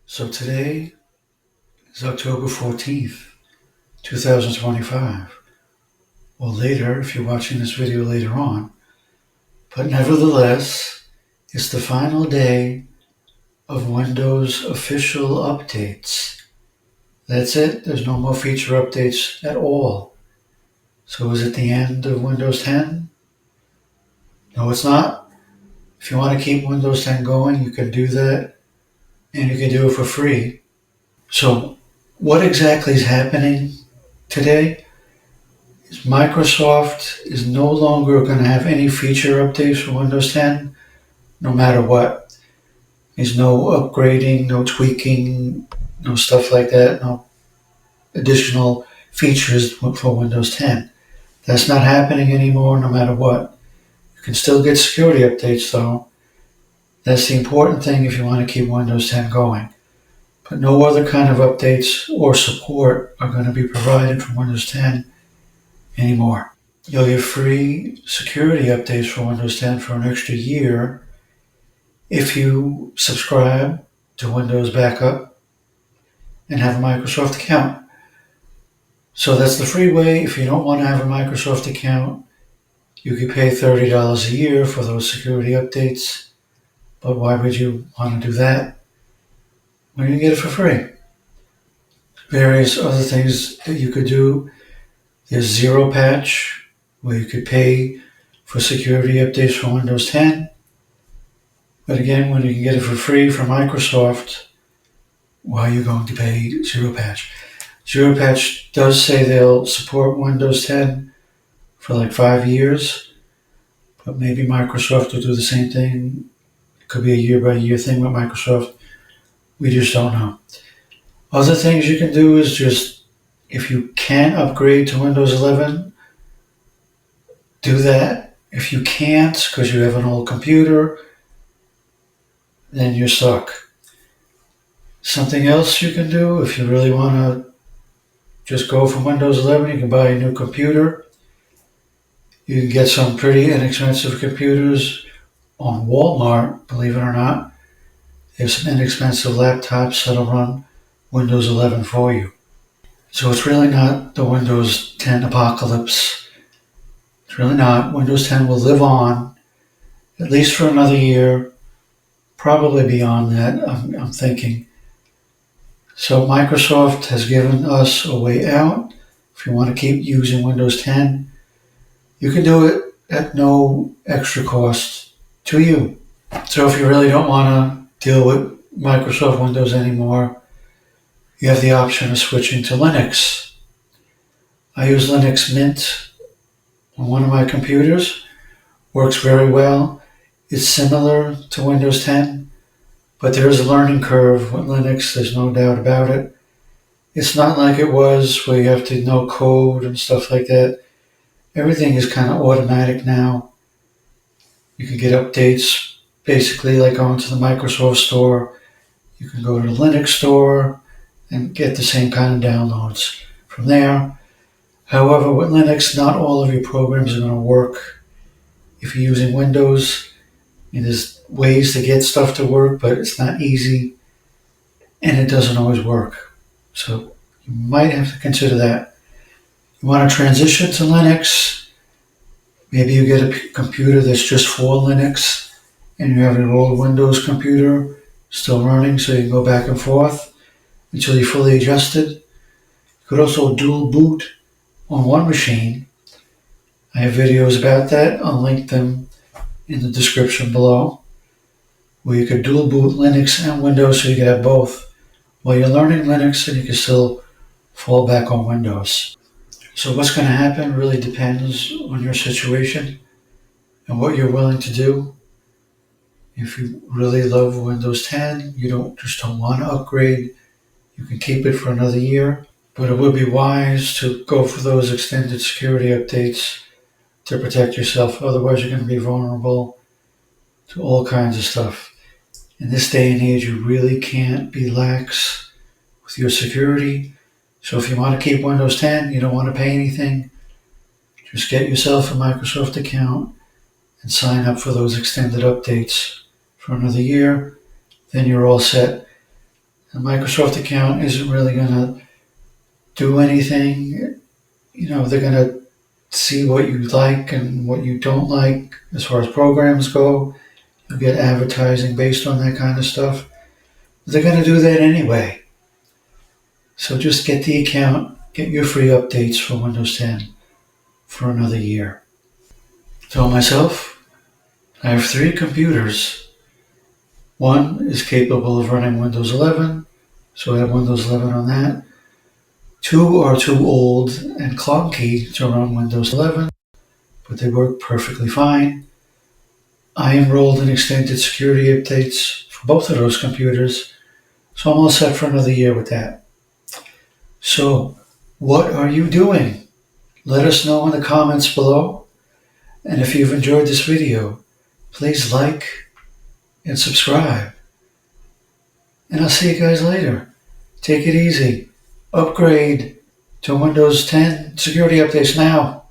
So today is October 14th, 2025. Or later, if you're watching this video later on. But nevertheless, it's the final day of Windows official updates. That's it. There's no more feature updates at all. So is it the end of Windows 10? No, it's not. If you want to keep Windows 10 going, you can do that. And you can do it for free. So what exactly is happening today? Microsoft is no longer going to have any feature updates for Windows 10, no matter what. There's no upgrading, no tweaking, no stuff like that, no additional features for Windows 10. That's not happening anymore, no matter what. You can still get security updates, though. That's the important thing if you want to keep Windows 10 going. But no other kind of updates or support are going to be provided for Windows 10 anymore. You'll get free security updates for Windows 10 for an extra year if you subscribe to Windows Backup and have a Microsoft account. So that's the free way. If you don't want to have a Microsoft account, you could pay $30 a year for those security updates. But why would you want to do that when you can get it for free? Various other things that you could do. There's Zero Patch, where you could pay for security updates for Windows 10. But again, when you can get it for free from Microsoft, why are you going to pay Zero Patch? Zero Patch does say they'll support Windows 10 for like 5 years, but maybe Microsoft will do the same thing. It could be a year-by-year thing with Microsoft. We just don't know. Other things you can do is just, if you can upgrade to Windows 11, do that. If you can't, because you have an old computer, then you're stuck. Something else you can do, if you really want to just go from Windows 11, you can buy a new computer. You can get some pretty inexpensive computers on Walmart, believe it or not. They have some inexpensive laptops that'll run Windows 11 for you. So it's really not the Windows 10 apocalypse. It's really not. Windows 10 will live on, at least for another year, probably beyond that, I'm thinking. So Microsoft has given us a way out. If you want to keep using Windows 10, you can do it at no extra cost to you. So if you really don't want to deal with Microsoft Windows anymore, you have the option of switching to Linux. I use Linux Mint on one of my computers. Works very well. It's similar to Windows 10, but there is a learning curve with Linux, there's no doubt about it. It's not like it was where you have to know code and stuff like that. Everything is kind of automatic now. You can get updates basically like going to the Microsoft Store. You can go to the Linux Store and get the same kind of downloads from there. However, with Linux, not all of your programs are going to work. If you're using Windows, there's ways to get stuff to work, but it's not easy, and it doesn't always work. So you might have to consider that. You want to transition to Linux, maybe you get a computer that's just for Linux, and you have your old Windows computer still running, so you can go back and forth until you're fully adjusted. You could also dual boot on one machine. I have videos about that. I'll link them in the description below, where you could dual boot Linux and Windows so you could have both. While you're learning Linux, and you can still fall back on Windows. So what's going to happen really depends on your situation and what you're willing to do. If you really love Windows 10, you don't want to upgrade, you can keep it for another year. But it would be wise to go for those extended security updates to protect yourself. Otherwise, you're going to be vulnerable to all kinds of stuff. In this day and age, you really can't be lax with your security. So if you want to keep Windows 10, you don't want to pay anything, just get yourself a Microsoft account and sign up for those extended updates for another year. Then you're all set. The Microsoft account isn't really going to do anything. They're going to see what you like and what you don't like as far as programs go. You'll get advertising based on that kind of stuff. But they're going to do that anyway. So just get the account, get your free updates for Windows 10 for another year. So myself, I have 3 computers. One is capable of running Windows 11, so I have Windows 11 on that. 2 are too old and clunky to run Windows 11, but they work perfectly fine. I enrolled in extended security updates for both of those computers, so I'm all set for another year with that. So, what are you doing? Let us know in the comments below. And if you've enjoyed this video, please like and subscribe. And I'll see you guys later. Take it easy. Upgrade to Windows 10 security updates now.